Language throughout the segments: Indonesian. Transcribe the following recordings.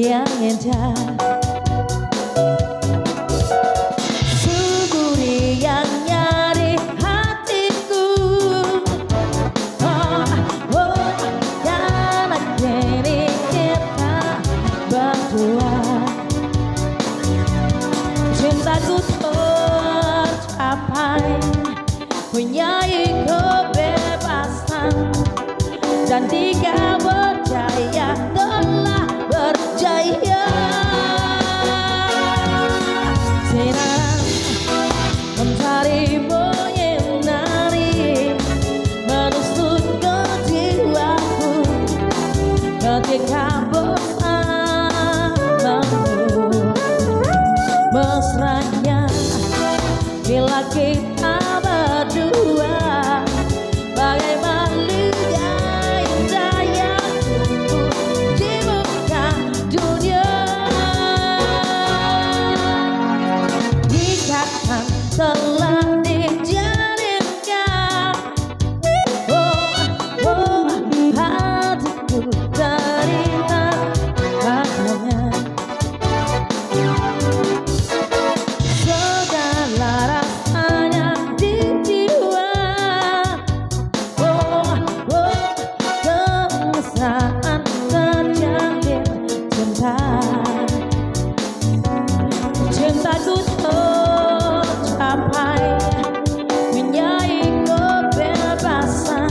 yang indah, suguri yang nyari hatiku. Oh, oh, karena kini kita berdua, cintaku tercapai, punyai kebebasan, dan jika berjaya telah berjaya. Sinar mentari menyinari menusuk ke jiwaku ketika bersamamu. Mesranya bila kita berdua, bagai makhluk indah yang tumbuh di muka dunia. Ikatan telah dijalinkan, oh, oh, hatiku teringat padanya. Segala rasanya di jiwa, oh, oh, kemesraan terjalin cinta. Cintaku tercapai, punyai kebebasan,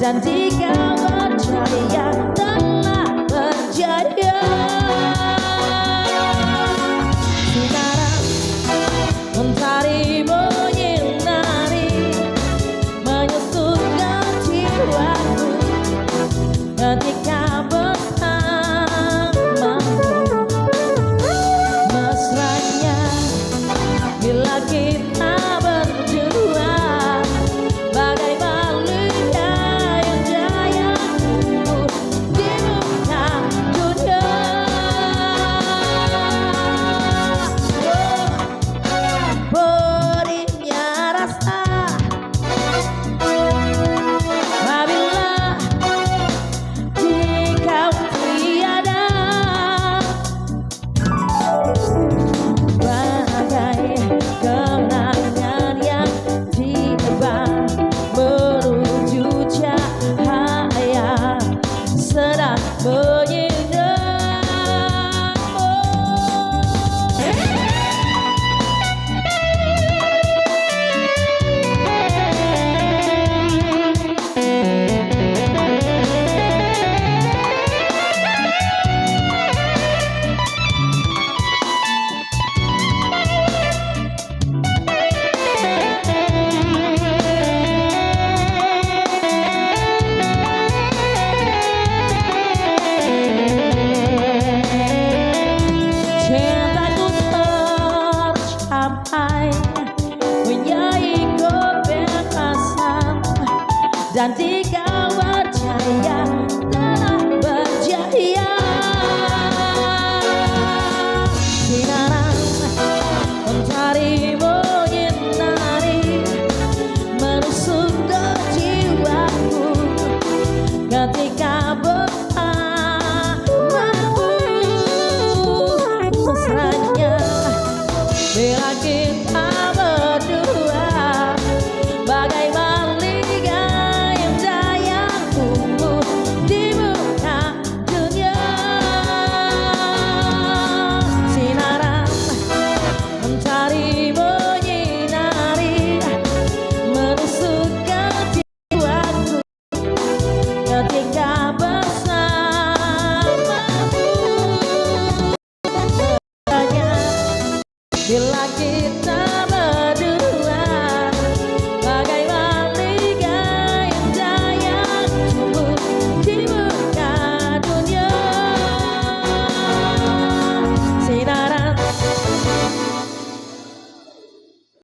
dan jika berjaya telah berjaya. Sinar mentari menyinari menyusup ke jiwaku ketika bersamamu. Mesranya bila kita berdua, bagai makhluk indah yang tumbuh di muka dunia. Berinya rasa apabila jika tiada, bagai kenangan yang tiba menuju cahaya sedang